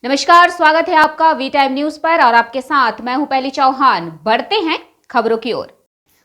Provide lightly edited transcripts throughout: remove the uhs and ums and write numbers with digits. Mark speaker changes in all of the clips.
Speaker 1: नमस्कार, स्वागत है आपका वी टाइम न्यूज पर और आपके साथ मैं हूं पहली चौहान। बढ़ते हैं खबरों की ओर।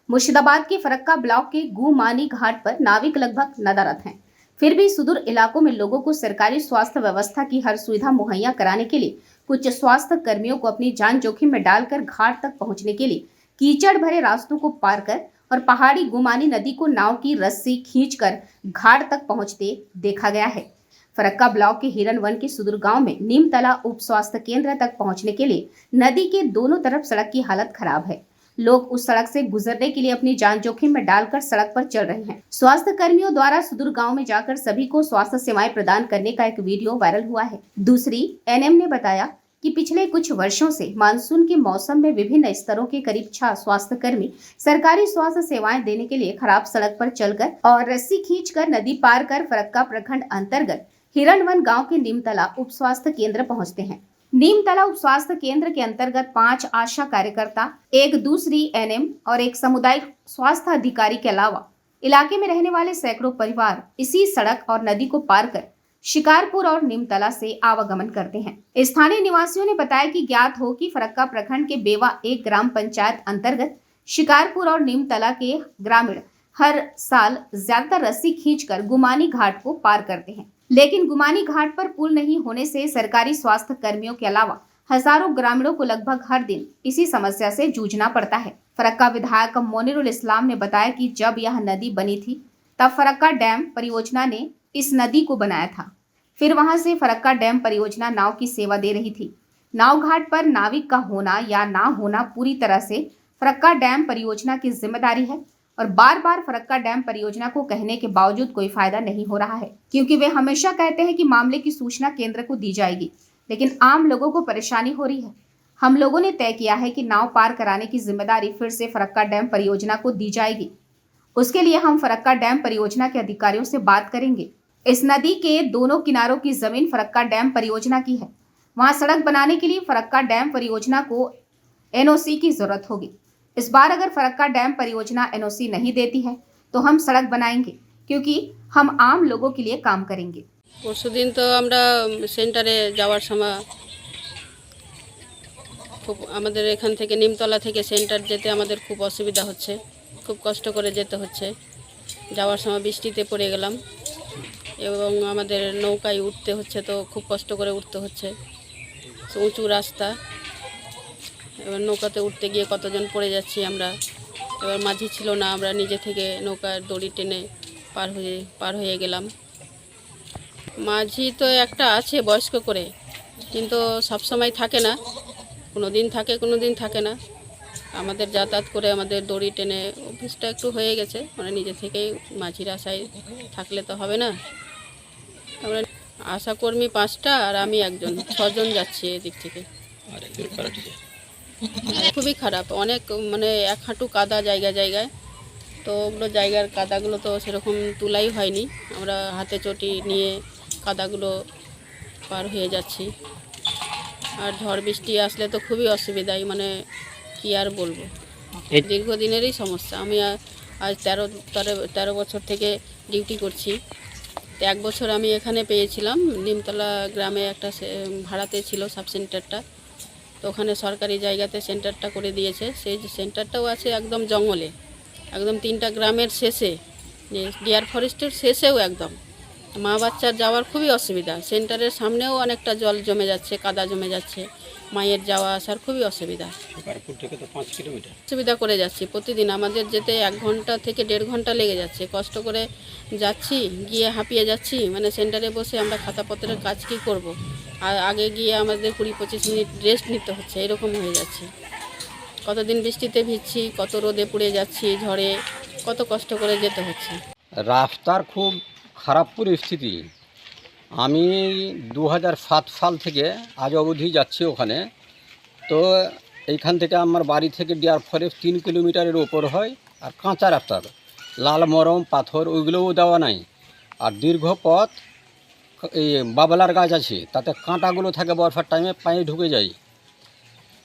Speaker 1: मुर्शिदाबाद के फरक्का ब्लॉक के गुमानी घाट पर नाविक लगभग नदारत हैं। फिर भी सुदूर इलाकों में लोगों को सरकारी स्वास्थ्य व्यवस्था की हर सुविधा मुहैया कराने के लिए कुछ स्वास्थ्य कर्मियों को अपनी जान जोखिम में डालकर घाट तक पहुंचने के लिए कीचड़ भरे रास्तों को पार कर और पहाड़ी गुमानी नदी को नाव की रस्सी खींचकर घाट तक पहुंचते देखा गया है। फरक्का ब्लॉक के हिरन वन के सुदूर गांव में नीमतला उप स्वास्थ्य केंद्र तक पहुंचने के लिए नदी के दोनों तरफ सड़क की हालत खराब है। लोग उस सड़क से गुजरने के लिए अपनी जान जोखिम में डालकर सड़क पर चल रहे हैं। स्वास्थ्य कर्मियों द्वारा सुदूर गांव में जाकर सभी को स्वास्थ्य सेवाएं प्रदान करने का एक वीडियो वायरल हुआ है। दूसरी एनएम ने बताया कि पिछले कुछ वर्षों से मानसून के मौसम में विभिन्न स्तरों के करीब 6 स्वास्थ्य कर्मी सरकारी स्वास्थ्य सेवाएं देने के लिए खराब सड़क पर चलकर और रस्सी खींचकर नदी पार कर फरक्का प्रखंड अंतर्गत हिरणवन गांव के नीमतला उप स्वास्थ्य केंद्र पहुंचते हैं। नीमतला उप स्वास्थ्य केंद्र के अंतर्गत 5 आशा कार्यकर्ता, एक दूसरी एनएम और एक सामुदायिक स्वास्थ्य अधिकारी के अलावा इलाके में रहने वाले सैकड़ों परिवार इसी सड़क और नदी को पार कर शिकारपुर और नीमतला से आवागमन करते हैं। स्थानीय निवासियों ने बताया कि ज्ञात हो कि फरक्का प्रखंड के बेवा एक ग्राम पंचायत अंतर्गत शिकारपुर और नीमतला के ग्रामीण हर साल ज्यादातर रस्सी खींचकर गुमानी घाट को पार करते हैं, लेकिन गुमानी घाट पर पुल नहीं होने से सरकारी स्वास्थ्य कर्मियों के अलावा हजारों ग्रामीणों को लगभग हर दिन इसी समस्या से जूझना पड़ता है। फरक्का विधायक मोनिरुल इस्लाम ने बताया कि जब यह नदी बनी थी तब फरक्का डैम परियोजना ने इस नदी को बनाया था। फिर वहां से फरक्का डैम परियोजना नाव की सेवा दे रही थी। नाव घाट पर नाविक का होना या ना होना पूरी तरह से फरक्का डैम परियोजना की जिम्मेदारी है और बार बार फरक्का डैम परियोजना को कहने के बावजूद कोई फायदा नहीं हो रहा है, क्योंकि वे हमेशा कहते हैं कि मामले की सूचना केंद्र को दी जाएगी, लेकिन आम लोगों को परेशानी हो रही है। हम लोगों ने तय किया है कि नाव पार कराने की जिम्मेदारी फिर से फरक्का डैम परियोजना को दी जाएगी। उसके लिए हम फरक्का डैम परियोजना के अधिकारियों से बात करेंगे। इस नदी के दोनों किनारों की जमीन फरक्का डैम परियोजना की है। वहां सड़क बनाने के लिए फरक्का डैम परियोजना को एनओसी की जरूरत होगी। इस बार अगर फरक्का डैम परियोजना एनओसी नहीं देती है तो हम सड़क बनाएंगे, क्योंकि हम आम लोगों के लिए काम करेंगे।
Speaker 2: পরশুদিন তো আমরা সেন্টারে যাওয়ার সময় খুব আমাদের এখান থেকে নিমতলা থেকে সেন্টার যেতে আমাদের খুব অসুবিধা হচ্ছে, খুব কষ্ট করে যেতে হচ্ছে। যাওয়ার সময় বৃষ্টিতে পড়ে গেলাম এবং আমাদের নৌকায় উঠতে হচ্ছে, তো খুব কষ্ট করে উঠতে হচ্ছে। উঁচু রাস্তা, এবার নৌকাতে উঠতে গিয়ে কতজন পড়ে যাচ্ছি আমরা। এবার মাঝি ছিল না, আমরা নিজে থেকে নৌকার দড়ি টেনে পার হয়ে গেলাম। মাঝি তো একটা আছে বয়স্ক করে, কিন্তু সব সময় থাকে না, কোনো দিন থাকে কোনো দিন থাকে না। আমাদের যাতায়াত করে আমাদের দড়ি টেনে অভ্যেসটা একটু হয়ে গেছে, মানে নিজে থেকেই মাঝির আশায় থাকলে তো হবে না। আমরা আশাকর্মী 5টা আর আমি একজন, 6জন যাচ্ছি এদিক থেকে। খুবই খারাপ, অনেক মানে এক হাঁটু কাদা জায়গায় জায়গায়। তো ওগুলো জায়গার কাদাগুলো তো সেরকম তুলাই হয়নি, আমরা হাতে চটি নিয়ে কাদাগুলো পার হয়ে যাচ্ছি। আর ঝড় বৃষ্টি আসলে তো খুবই অসুবিধাই, মানে কি আর বলবো, দীর্ঘদিনেরই সমস্যা। আমি আজ 13 বছর থেকে ডিউটি করছি। তো 1 বছর আমি এখানে পেয়েছিলাম, নিমতলা গ্রামে একটা ভাড়াতে ছিল সাব সেন্টারটা, তো ওখানে সরকারি জায়গাতে সেন্টারটা করে দিয়েছে। সেই সেন্টারটাও আছে একদম জঙ্গলে, একদম 3টা গ্রামের শেষে, ডিয়ার ফরেস্টের শেষেও একদম। মা বাচ্চার যাওয়ার খুবই অসুবিধা। সেন্টারের সামনেও অনেকটা জল জমে যাচ্ছে, কাদা জমে যাচ্ছে, মায়ের যাওয়া আসার খুবই অসুবিধা। থেকে তো 5 কিলোমিটার অসুবিধা করে যাচ্ছি প্রতিদিন, আমাদের যেতে 1 ঘন্টা থেকে 1.5 ঘন্টা লেগে যাচ্ছে। কষ্ট করে যাচ্ছি, গিয়ে হাঁপিয়ে যাচ্ছি। মানে সেন্টারে বসে আমরা খাতাপত্রের কাজ কী করব, আর আগে গিয়ে আমাদের 20-25 মিনিট রেস্ট নিতে হচ্ছে, এরকম হয়ে যাচ্ছে। কতদিন বৃষ্টিতে ভিজছি, কত রোদে পুড়ে যাচ্ছি, ঝড়ে কত কষ্ট করে যেতে হচ্ছে।
Speaker 3: রাস্তার খুব খারাপ পরিস্থিতি। আমি 2007 সাল থেকে আজ অবধি যাচ্ছি ওখানে। তো এইখান থেকে আমার বাড়ি থেকে ডিয়ার ফরেস্ট 3 কিলোমিটারের ওপর হয়, আর কাঁচা রাস্তার লাল মরম পাথর ওইগুলোও দেওয়া নাই। আর দীর্ঘ পথ, এই বাবলার গাছ আছে, তাতে কাঁটাগুলো থাকে, বর্ষার টাইমে পায়ে ঢুকে যায়।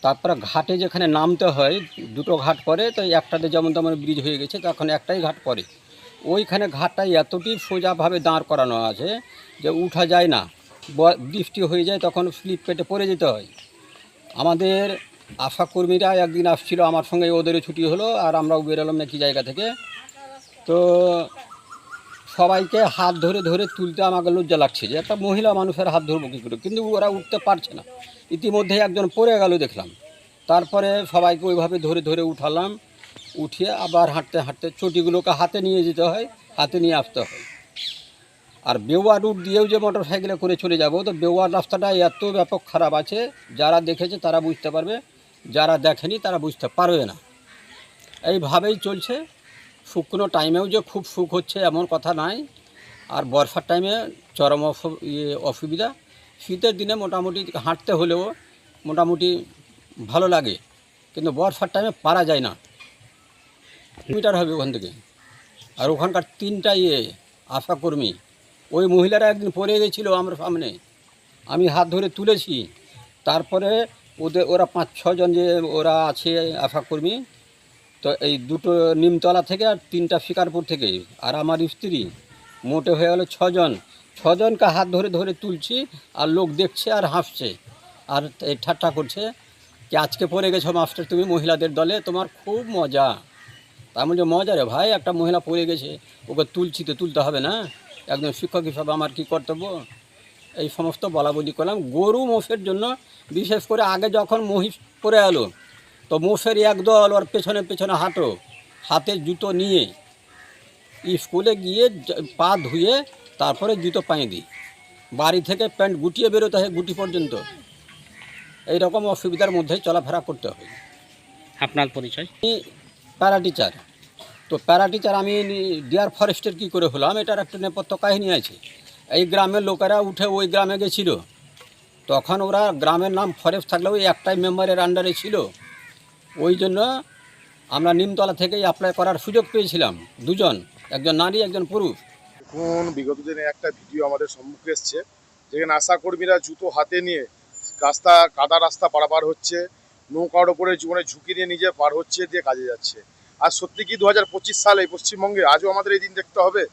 Speaker 3: তারপরে ঘাটে যেখানে নামতে হয়, 2টো ঘাট পরে, তো একটাতে যেমন তেমন ব্রিজ হয়ে গেছে, তখন একটাই ঘাট পরে। ওইখানে ঘাটটা এতটি সোজাভাবে দাঁড় করানো আছে যে উঠা যায় না, বৃষ্টি হয়ে যায় তখন স্লিপ কেটে পড়ে যেতে হয়। আমাদের আশা কর্মীরা একদিন আসছিল আমার সঙ্গে, ওদেরও ছুটি হলো আর আমরাও বেরোলাম একই জায়গা থেকে। তো সবাইকে হাত ধরে ধরে তুলতে আমাকে লজ্জা লাগছে যে একটা মহিলা মানুষের হাত ধরবো কী করে, কিন্তু ওরা উঠতে পারছে না। ইতিমধ্যে একজন পড়ে গেল দেখলাম, তারপরে সবাইকে ওইভাবে ধরে ধরে উঠালাম, উঠিয়ে আবার হাঁটতে হাঁটতে চটিগুলোকে হাতে নিয়ে যেতে হয়, হাতে নিয়ে আসতে হয়। আর বেওয়া রুট দিয়েও যে মোটর সাইকেলে করে চলে যাব, তো বেওয়ার রাস্তাটা এত ব্যাপক খারাপ আছে, যারা দেখেছে তারা বুঝতে পারবে, যারা দেখেনি তারা বুঝতে পারবে না। এইভাবেই চলছে। শুকনো টাইমেও যে খুব সুখ হচ্ছে এমন কথা নাই, আর বর্ষার টাইমে চরম অসুবিধা। শীতের দিনে মোটামুটি হাঁটতে হলেও মোটামুটি ভালো লাগে, কিন্তু বর্ষার টাইমে পারা যায় না। মিটার হবে ওখান থেকে, আর ওখানকার 3টা আশাকর্মী, ওই মহিলারা একদিন পড়ে গেছিলো আমার সামনে, আমি হাত ধরে তুলেছি। তারপরে ওরা 5-6 জন যে ওরা আছে আশাকর্মী, তো এই 2টো নিমতলা থেকে আর 3টা শিকারপুর থেকে, আর আমার স্ত্রী, মোটে হয়ে গেল 6 জন। 6 জনকে হাত ধরে ধরে তুলছি, আর লোক দেখছে আর হাসছে আর এই ঠাট্টা করছে যে আজকে পড়ে গেছো মাস্টার তুমি মহিলাদের দলে, তোমার খুব মজা। তার মধ্যে মজা রে ভাই, একটা মহিলা পড়ে গেছে, ওকে তুলছি তো তুলতে হবে না, একজন শিক্ষক হিসাবে আমার কী কর্তব্য। এই সমস্ত বলাবলি করলাম। গরু মোষের জন্য বিশেষ করে আগে যখন মহিষ পড়ে এলো, তো মোষের একদল ওর পেছনে পেছনে হাতে জুতো নিয়ে স্কুলে গিয়ে পা ধুয়ে তারপরে জুতো পায়ে দিই, বাড়ি থেকে প্যান্ট গুটিয়ে বেরোতে হয় গুটি পর্যন্ত। এই রকম অসুবিধার মধ্যেই চলাফেরা করতে হয়।
Speaker 4: আপনার পরিচয়?
Speaker 3: আমি প্যারা টিচার। তো প্যারা টিচার আমি ডিয়ার ফরেস্টের কী করে হলাম, এটার একটা নেপথ্য কাহিনী আছে। এই গ্রামের লোকেরা উঠে ওই গ্রামে গেছিলো, তখন ওরা গ্রামের নাম ফরেস্ট থাকলেও ওই একটাই মেম্বারের আন্ডারে ছিল, ওই জন্য আমরা নিমতলা থেকেই অ্যাপ্লাই করার সুযোগ পেয়েছিলাম। 2 জন, একজন নারী একজন পুরুষ।
Speaker 5: এখন বিগত দিনে একটা ভিডিও আমাদের সম্মুখে এসছে, যেখানে আশাকর্মীরা জুতো হাতে নিয়ে কাদা রাস্তা পারাপার হচ্ছে, নৌকার ওপরে জীবনে ঝুঁকি নিয়ে নিজে পার হচ্ছে, দিয়ে কাজে যাচ্ছে। আর সত্যি কি 2025 সালে পশ্চিমবঙ্গে আজও আমাদের এই দিন দেখতে হবে?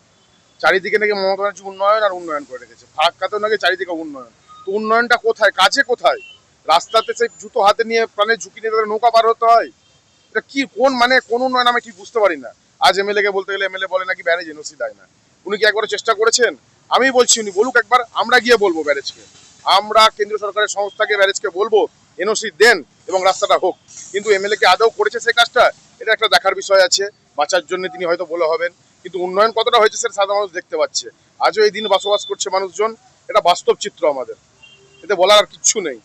Speaker 5: চারিদিকে নাকি মমতা ব্যানার্জি উন্নয়ন আর উন্নয়ন করে রেখেছে, ফারাক্কাতেও নাকি চারিদিকে উন্নয়ন। তো উন্নয়নটা কোথায়, কাজে কোথায়? রাস্তাতে সেই জুতো হাতে নিয়ে প্রাণের ঝুঁকি নিয়ে তাদের নৌকা পার হতে হয়। এটা কি কোন উন্নয়ন আমি ঠিক বুঝতে পারি না। আজ এমএলএ কে বলতে গেলে এমএলএ বলে নাকি ব্যারেজ এনওসি দেয় না। উনি কি একবার চেষ্টা করেছেন? আমি বলছি উনি বলুক একবার, আমরা গিয়ে বলবো ব্যারেজকে, আমরা কেন্দ্রীয় সরকারের সংস্থাকে ব্যারেজকে বলবো এনওসি দেন এবং রাস্তাটা হোক। কিন্তু এমএলএ কি আদৌ করেছে সেই কাজটা? এটা একটা দেখার বিষয় আছে। বাঁচার জন্য তিনি হয়তো বলে হবেন, কিন্তু উন্নয়ন কতটা হয়েছে সেটা সাধারণ মানুষ দেখতে পাচ্ছে। আজও এই দিন বসবাস করছে মানুষজন, এটা বাস্তব চিত্র আমাদের, এতে বলার আর কিচ্ছু নেই।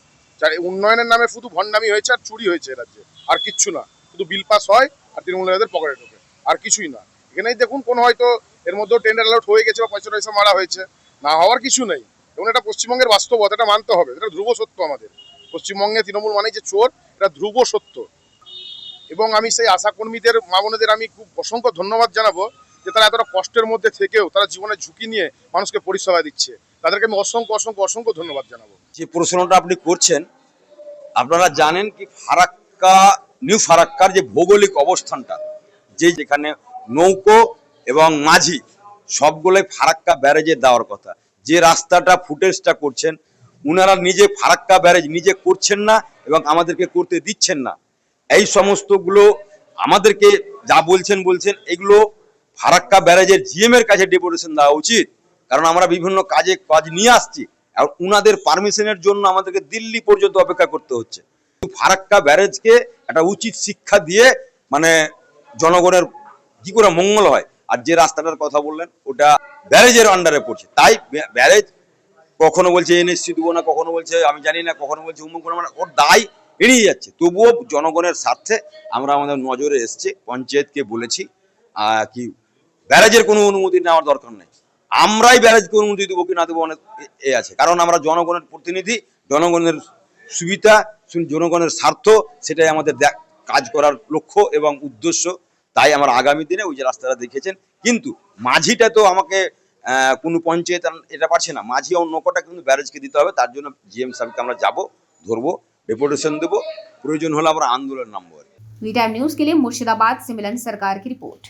Speaker 5: উন্নয়নের নামে শুধু ভণ্ডামি হয়েছে আর চুরি হয়েছে রাজ্যে, আর কিচ্ছু না। শুধু বিল পাস হয় আর তৃণমূল নেতাদের পকেটে ঢোকে, আর কিছুই না। এখানেই দেখুন কোন হয়তো এর মধ্যেও টেন্ডার অ্যালাউট হয়ে গেছে বা পয়সা মারা হয়েছে, না হওয়ার কিছু নেই। এবং এটা পশ্চিমবঙ্গের বাস্তবতা, এটা মানতে হবে, এটা ধ্রুব সত্য আমাদের। পশ্চিমবঙ্গে তৃণমূল মানে যে চোর, এটা ধ্রুব সত্য। এবং আমি সেই আশাকর্মীদের মা বোনেদের আমি খুব অসংখ্য ধন্যবাদ জানাবো যে তারা এতটা কষ্টের মধ্যে থেকেও তারা জীবনের ঝুঁকি নিয়ে মানুষকে পরিষেবা দিচ্ছে। তাদেরকে আমি অসংখ্য অসংখ্য অসংখ্য ধন্যবাদ জানাবো।
Speaker 6: যে প্রশ্নটা আপনি করছেন, আপনারা জানেন কি নিউ ফারাক্কার যে ভৌগোলিক অবস্থানটা, যেখানে নৌকো এবং মাঝি সবগুলোই ফারাক্কা ব্যারেজে দেওয়ার কথা, যে রাস্তাটা ফুটেজটা করছেন উনারা নিজে ফারাক্কা ব্যারেজ নিজে করছেন না এবং আমাদেরকে করতে দিচ্ছেন না। এই সমস্তগুলো আমাদেরকে যা বলছেন এগুলো ফারাক্কা ব্যারেজের জিএম এর কাছে ডেপুটেশন দেওয়া উচিত, কারণ আমরা বিভিন্ন কাজ নিয়ে আসছি, আর উনাদের পারমিশনের জন্য আমাদেরকে দিল্লি পর্যন্ত অপেক্ষা করতে হচ্ছে। ফারাক্কা ব্যারেজকে একটা উচিত শিক্ষা দিয়ে মানে জনগণের কি করে মঙ্গল হয়। আর যে রাস্তাটার কথা বললেন ওটা ব্যারেজের আন্ডারে পড়ছে, তাই ব্যারেজ কখনো বলছে এনএসসি দেবো না, কখনো বলছে আমি জানি না, কখনো বলছে উমুক, মানে ওর দায় এড়িয়ে যাচ্ছে। তবুও জনগণের স্বার্থে আমরা আমাদের নজরে এসছে, পঞ্চায়েতকে বলেছি কি ব্যারেজের কোনো অনুমতি নেওয়ার দরকার নেই, আমরাই ব্যারেজকে অনুমতি দেবো কি না দেবো অনেক আছে, কারণ আমরা জনগণের প্রতিনিধি, জনগণের সুবিধা, জনগণের স্বার্থ, সেটাই আমাদের কাজ করার লক্ষ্য এবং উদ্দেশ্য। তাই আমরা আগামী দিনে ওই যে রাস্তাটা দেখেছেন, কিন্তু মাঝিটা তো আমাকে কোনো পঞ্চায়েত এটা পারছে না, মাঝি অন্য কটা কিন্তু ব্যারেজকে দিতে হবে। তার জন্য জিএম সাহেবকে আমরা যাবো, ধরবো, ডেপুটেশন देबो, प्रयोजन হলে আমরা আন্দোলন নামবো।
Speaker 1: वी टाइम न्यूज के लिए मुर्शिदाबाद से मिलन सरकार की रिपोर्ट।